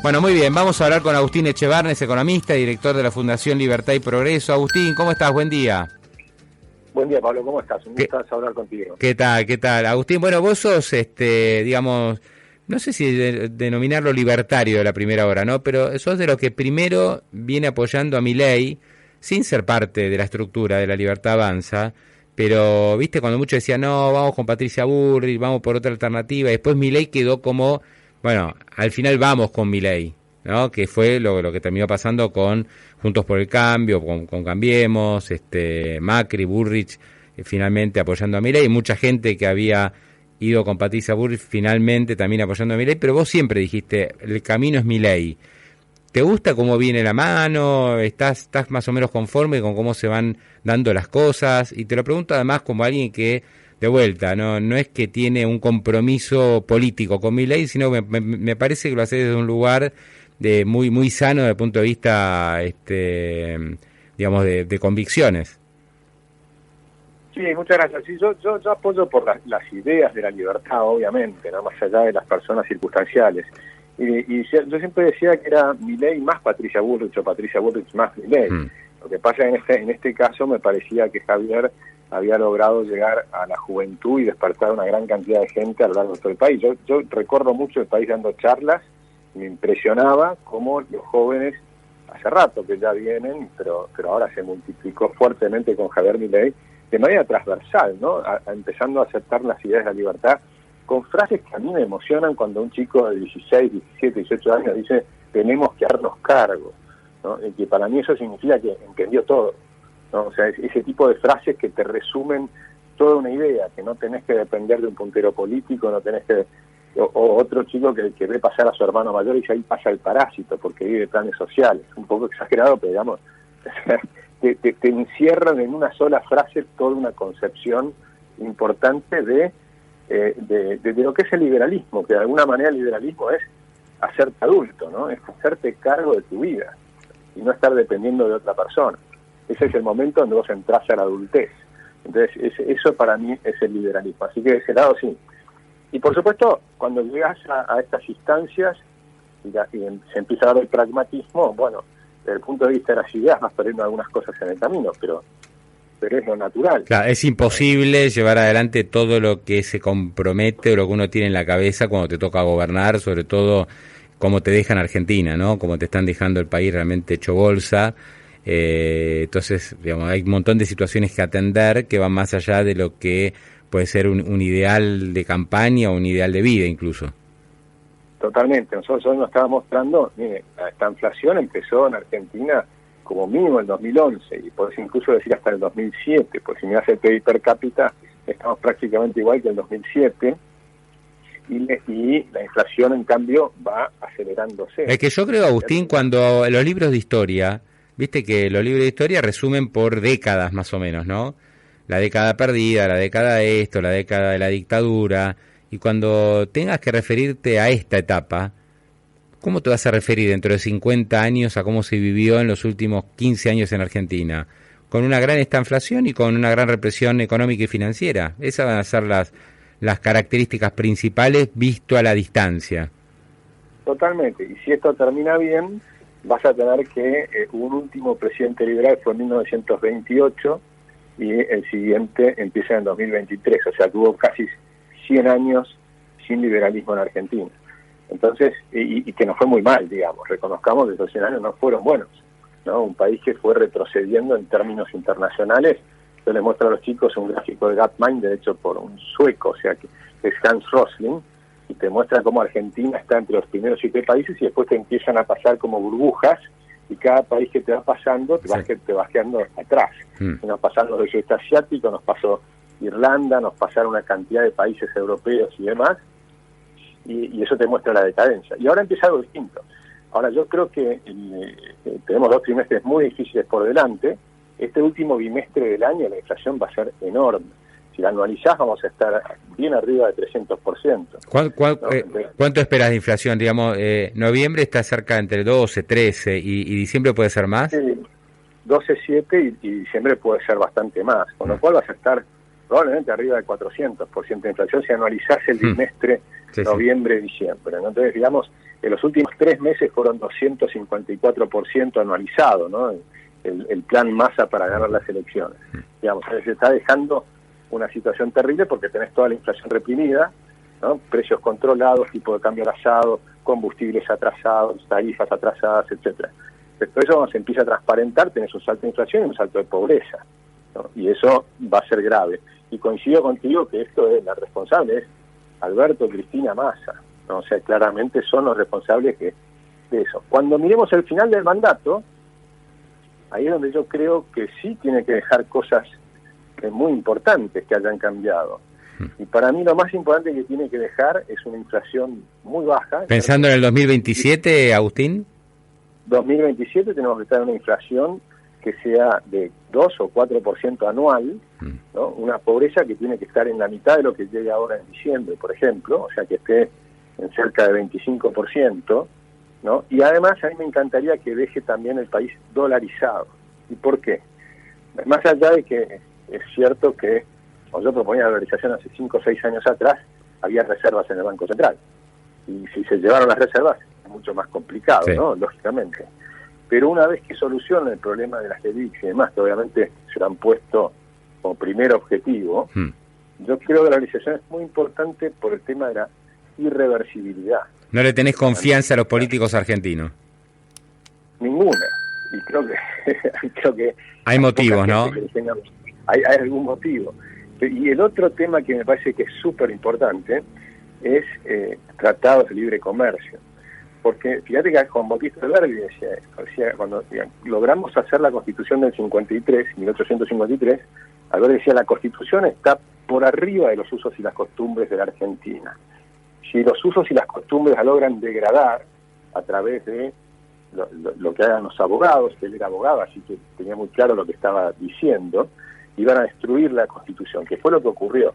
Bueno, muy bien, vamos a hablar con Agustín Echevarnes, economista y director de la Fundación Libertad y Progreso. Agustín, ¿cómo estás? Buen día. Buen día, Pablo, ¿cómo estás? Un ¿Qué, gusto hablar contigo. qué tal? ¿Qué tal? Agustín, bueno, vos sos, digamos, no sé si denominarlo libertario de la primera hora, ¿no? Pero sos de los que primero viene apoyando a Milei, sin ser parte de la estructura de la Libertad Avanza, pero, viste, cuando muchos decían, no, vamos con Patricia Bullrich, vamos por otra alternativa, y después Milei quedó como, bueno, al final vamos con Milei, ¿no? Que fue lo que terminó pasando con Juntos por el Cambio, con Cambiemos, Macri, Bullrich, finalmente apoyando a Milei, mucha gente que había ido con Patricia Bullrich finalmente también apoyando a Milei, pero vos siempre dijiste, el camino es Milei. ¿Te gusta cómo viene la mano? ¿Estás más o menos conforme con cómo se van dando las cosas? Y te lo pregunto además como alguien que, de vuelta, no es que tiene un compromiso político con Milei, sino que me parece que lo hace desde un lugar de muy sano desde el punto de vista, digamos, de convicciones. Sí, muchas gracias. Sí, yo apoyo por las ideas de la libertad, obviamente, ¿no? Más allá de las personas circunstanciales. Y yo siempre decía que era Milei más Patricia Bullrich o Patricia Bullrich más Milei. Lo que pasa en este caso me parecía que Javier había logrado llegar a la juventud y despertar una gran cantidad de gente a lo largo de todo el país. Yo recorro mucho el país dando charlas y me impresionaba cómo los jóvenes, hace rato que ya vienen, pero ahora se multiplicó fuertemente con Javier Milei, de manera transversal, ¿no? Empezando a aceptar las ideas de la libertad, con frases que a mí me emocionan cuando un chico de 16, 17, 18 años dice, tenemos que darnos cargo, ¿no? Y que para mí eso significa que entendió todo, ¿no? O sea, ese tipo de frases que te resumen toda una idea, que no tenés que depender de un puntero político, no tenés que... O otro chico que ve pasar a su hermano mayor y dice, ahí pasa el parásito, porque vive planes sociales. Un poco exagerado, pero digamos... Te encierran en una sola frase toda una concepción importante de lo que es el liberalismo, que de alguna manera el liberalismo es hacerte adulto, ¿no? Es hacerte cargo de tu vida y no estar dependiendo de otra persona. Ese es el momento donde vos entras a la adultez. Entonces, eso para mí es el liberalismo. Así que de ese lado sí. Y por supuesto, cuando llegas a estas instancias y se empieza a dar el pragmatismo, bueno, desde el punto de vista de las ideas vas perdiendo algunas cosas en el camino, pero es lo natural. Claro, es imposible llevar adelante todo lo que se compromete o lo que uno tiene en la cabeza cuando te toca gobernar, sobre todo como te dejan Argentina, ¿no? Como te están dejando el país realmente hecho bolsa. Entonces, digamos, hay un montón de situaciones que atender que van más allá de lo que puede ser un ideal de campaña o un ideal de vida incluso. Totalmente. Nosotros hoy nos estábamos mostrando, mire, esta inflación empezó en Argentina como mínimo en 2011 y podés incluso decir hasta el 2007, pues si mirás el PIB per cápita estamos prácticamente igual que el 2007 y la inflación en cambio va acelerándose. Es que yo creo, Agustín, cuando los libros de historia, viste que los libros de historia resumen por décadas más o menos, ¿no? La década perdida, la década de esto, la década de la dictadura, y cuando tengas que referirte a esta etapa, ¿cómo te vas a referir dentro de 50 años a cómo se vivió en los últimos 15 años en Argentina? Con una gran estanflación y con una gran represión económica y financiera. Esas van a ser las características principales visto a la distancia. Totalmente. Y si esto termina bien, vas a tener que un último presidente liberal fue en 1928 y el siguiente empieza en 2023. O sea, tuvo casi 100 años sin liberalismo en Argentina. Entonces, y que nos fue muy mal, digamos, reconozcamos que esos 100 años no fueron buenos, ¿no? Un país que fue retrocediendo en términos internacionales. Yo les muestro a los chicos un gráfico de Gapminder hecho por un sueco, o sea, que es Hans Rosling, y te muestra cómo Argentina está entre los primeros 7 países y después te empiezan a pasar como burbujas, y cada país que te va pasando te vas quedando atrás. Y nos pasaron los del sudeste asiático, nos pasó Irlanda, nos pasaron una cantidad de países europeos y demás, y eso te muestra la decadencia. Y ahora empieza algo distinto. Ahora yo creo que tenemos 2 trimestres muy difíciles por delante. Este último bimestre del año la inflación va a ser enorme. Si la anualizás vamos a estar bien arriba de 300%. ¿Cuánto esperas de inflación? Digamos, noviembre está cerca entre 12, 13 y diciembre puede ser más. Sí, 12, 7 y diciembre puede ser bastante más. Con lo cual vas a estar probablemente arriba de 400% de inflación si anualizás el bimestre noviembre-diciembre, ¿no? Entonces, digamos, En los últimos 3 meses fueron 254% anualizado, ¿no? El plan Massa para ganar las elecciones. Digamos, se está dejando una situación terrible porque tenés toda la inflación reprimida, ¿no? Precios controlados, tipo de cambio atrasado, combustibles atrasados, tarifas atrasadas, etcétera. Pero eso cuando se empieza a transparentar, tenés un salto de inflación y un salto de pobreza, ¿no? Y eso va a ser grave. Y coincido contigo que esto es, la responsable es Alberto, Cristina, Massa, ¿no? O sea, claramente son los responsables de eso. Cuando miremos el final del mandato, ahí es donde yo creo que sí tiene que dejar cosas muy importantes que hayan cambiado. Y para mí lo más importante que tiene que dejar es una inflación muy baja. Pensando en el 2027, Agustín. 2027 tenemos que estar en una inflación que sea de 2 o 4% anual, ¿no? Una pobreza que tiene que estar en la mitad de lo que llegue ahora en diciembre, por ejemplo, o sea, que esté en cerca de 25%, ¿no? Y además a mí me encantaría que deje también el país dolarizado. ¿Y por qué? Más allá de que es cierto que, cuando yo proponía la dolarización hace 5 o 6 años atrás, había reservas en el Banco Central. Y si se llevaron las reservas, es mucho más complicado, sí, ¿no? Lógicamente. Pero una vez que solucionen el problema de las LELIQs y demás, que obviamente se lo han puesto como primer objetivo, yo creo que la dolarización es muy importante por el tema de la irreversibilidad. ¿No le tenés confianza a los políticos argentinos? Ninguna. Y creo que hay motivos, ¿no? Hay algún motivo. Y el otro tema que me parece que es súper importante es tratados de libre comercio. Porque fíjate que Juan Bautista Alberdi decía cuando logramos hacer la Constitución del 53, 1853, Alberdi decía la Constitución está por arriba de los usos y las costumbres de la Argentina. Si los usos y las costumbres la logran degradar a través de lo que hagan los abogados, que él era abogado, así que tenía muy claro lo que estaba diciendo, iban a destruir la Constitución, que fue lo que ocurrió.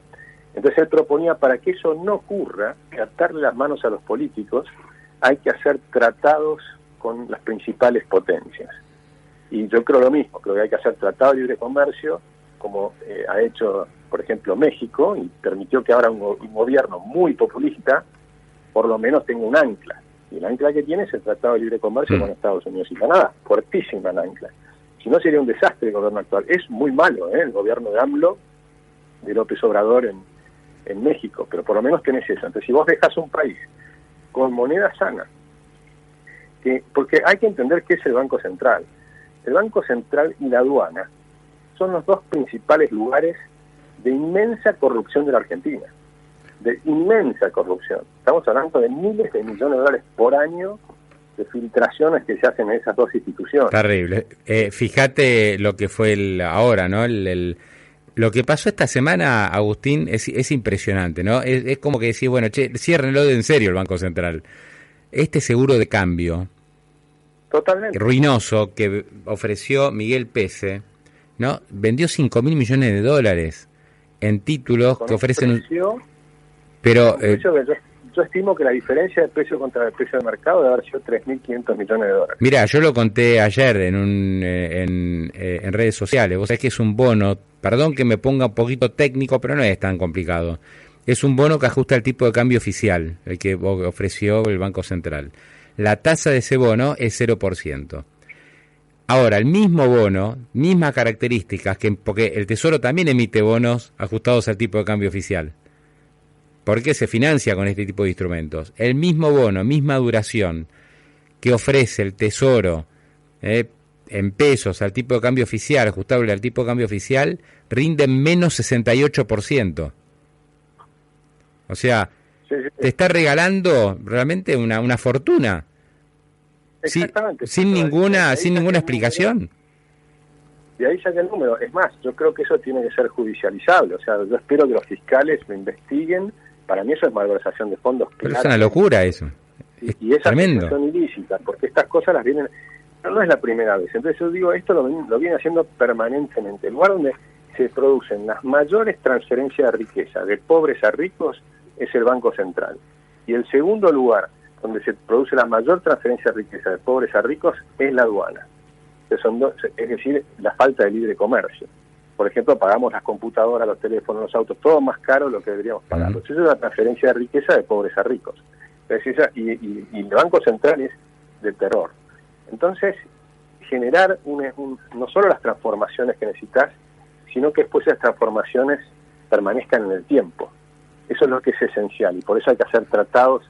Entonces él proponía, para que eso no ocurra, que atarle las manos a los políticos, hay que hacer tratados con las principales potencias. Y yo creo lo mismo, creo que hay que hacer tratados de libre comercio, como ha hecho, por ejemplo, México, y permitió que ahora un gobierno muy populista, por lo menos tenga un ancla. Y el ancla que tiene es el Tratado de Libre Comercio con Estados Unidos y Canadá, fuertísima el ancla. Si no, sería un desastre el gobierno actual. Es muy malo, el gobierno de AMLO, de López Obrador en México, pero por lo menos tenés eso. Entonces, si vos dejás un país con moneda sana, porque hay que entender qué es el Banco Central. El Banco Central y la aduana son los dos principales lugares de inmensa corrupción de la Argentina. De inmensa corrupción. Estamos hablando de miles de millones de dólares por año de filtraciones que se hacen en esas dos instituciones. Terrible. Fíjate lo que fue ahora, ¿no? Lo que pasó esta semana, Agustín, es impresionante, ¿no? Es como que decís, bueno, ciérrenlo de en serio el Banco Central. Este seguro de cambio totalmente ruinoso que ofreció Miguel Pese, ¿no? Vendió 5.000 millones de dólares en títulos que ofrecen... Pero yo estimo que la diferencia de precio contra el precio de mercado debe haber sido 3.500 millones de dólares. Mirá, yo lo conté ayer en redes sociales. Vos sabés que es un bono, perdón que me ponga un poquito técnico, pero no es tan complicado. Es un bono que ajusta el tipo de cambio oficial, el que ofreció el Banco Central. La tasa de ese bono es 0%. Ahora, el mismo bono, mismas características, porque el Tesoro también emite bonos ajustados al tipo de cambio oficial. ¿Por qué se financia con este tipo de instrumentos? El mismo bono, misma duración que ofrece el Tesoro en pesos al tipo de cambio oficial, ajustable al tipo de cambio oficial, rinde menos 68%. O sea, te está regalando realmente una fortuna. Exactamente. Sin ninguna explicación. Y ahí saca el número. Es más, yo creo que eso tiene que ser judicializable. O sea, yo espero que los fiscales lo investiguen. Para mí eso es malversación de fondos. Pero es una locura eso. Y esas son ilícitas, porque estas cosas las vienen... No es la primera vez. Entonces yo digo, esto lo viene haciendo permanentemente. El lugar donde se producen las mayores transferencias de riqueza de pobres a ricos es el Banco Central. Y el segundo lugar donde se produce la mayor transferencia de riqueza de pobres a ricos es la aduana. Es decir, la falta de libre comercio. Por ejemplo, pagamos las computadoras, los teléfonos, los autos, todo más caro de lo que deberíamos pagar. Eso es una transferencia de riqueza de pobres a ricos. Y el Banco Central es de terror. Entonces, generar no solo las transformaciones que necesitas, sino que después esas transformaciones permanezcan en el tiempo. Eso es lo que es esencial, y por eso hay que hacer tratados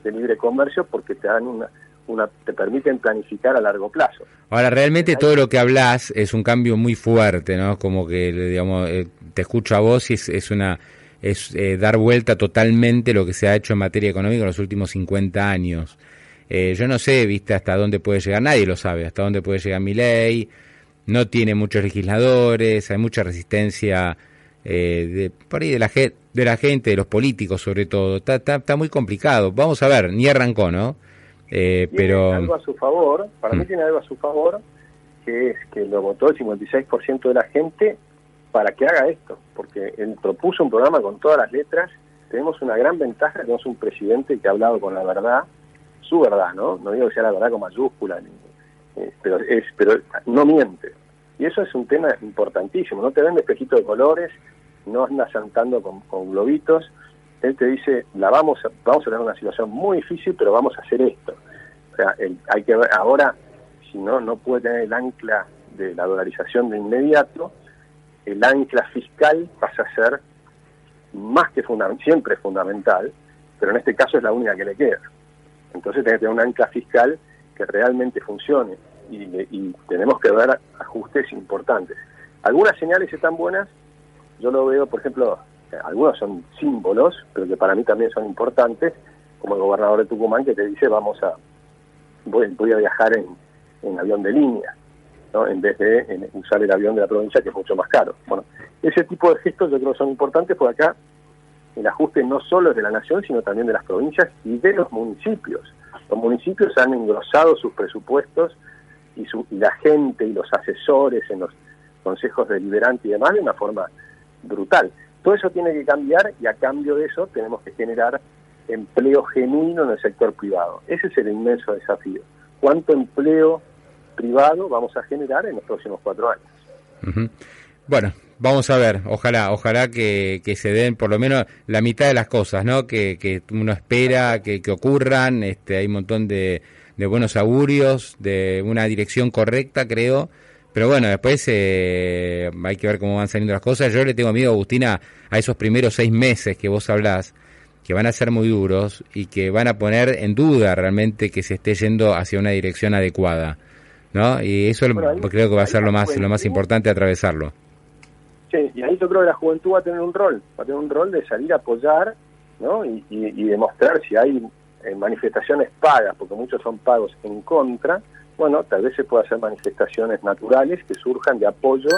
de libre comercio, porque te dan te permiten planificar a largo plazo. Ahora, realmente todo lo que hablas es un cambio muy fuerte, ¿no? Como que, digamos, te escucho a vos y es dar vuelta totalmente lo que se ha hecho en materia económica en los últimos 50 años. Yo no sé, viste, hasta dónde puede llegar, nadie lo sabe, hasta dónde puede llegar Milei. No tiene muchos legisladores, hay mucha resistencia por ahí de la gente, de los políticos sobre todo. Está muy complicado. Vamos a ver, ni arrancó, ¿no? Pero tiene algo a su favor, para mí tiene algo a su favor, que es que lo votó el 56% de la gente para que haga esto, porque él propuso un programa con todas las letras. Tenemos una gran ventaja, tenemos un presidente que ha hablado con la verdad, su verdad, ¿no? No digo que sea la verdad con mayúscula, pero no miente. Y eso es un tema importantísimo. No te vende espejitos de colores, no andas saltando con globitos. Él te dice, vamos a tener una situación muy difícil, pero vamos a hacer esto. O sea, hay que ver, ahora, si no puede tener el ancla de la dolarización de inmediato, el ancla fiscal pasa a ser más que siempre fundamental, pero en este caso es la única que le queda. Entonces tiene que tener un ancla fiscal que realmente funcione, y tenemos que ver ajustes importantes. Algunas señales están buenas, yo lo veo, por ejemplo, algunos son símbolos, pero que para mí también son importantes, como el gobernador de Tucumán, que te dice voy a viajar en avión de línea, ¿no? En vez de usar el avión de la provincia, que es mucho más caro. Bueno, ese tipo de gestos yo creo que son importantes, porque acá el ajuste no solo es de la nación, sino también de las provincias y de los municipios. Los municipios han engrosado sus presupuestos, y la gente y los asesores en los consejos deliberantes y demás de una forma brutal. Todo eso tiene que cambiar, y a cambio de eso tenemos que generar empleo genuino en el sector privado. Ese es el inmenso desafío. ¿Cuánto empleo privado vamos a generar en los próximos 4 años? Uh-huh. Bueno, vamos a ver, ojalá que se den por lo menos la mitad de las cosas, ¿no? Que uno espera que ocurran. Hay un montón de buenos augurios, de una dirección correcta, creo. Pero bueno, después hay que ver cómo van saliendo las cosas. Yo le tengo miedo, Agustina, a esos primeros 6 meses que vos hablás, que van a ser muy duros y que van a poner en duda realmente que se esté yendo hacia una dirección adecuada, ¿no? Y eso creo que va a ser lo más importante, atravesarlo. Sí, y ahí yo creo que la juventud va a tener un rol de salir a apoyar, ¿no? Y demostrar si hay manifestaciones pagas, porque muchos son pagos en contra. Bueno, tal vez se pueda hacer manifestaciones naturales que surjan de apoyo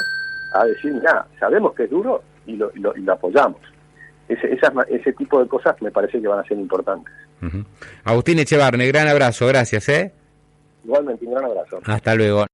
a decir, mira, sabemos que es duro y lo apoyamos. Ese tipo de cosas me parece que van a ser importantes. Uh-huh. Agustín Echevarne, gran abrazo, gracias. Igualmente, un gran abrazo. Hasta luego.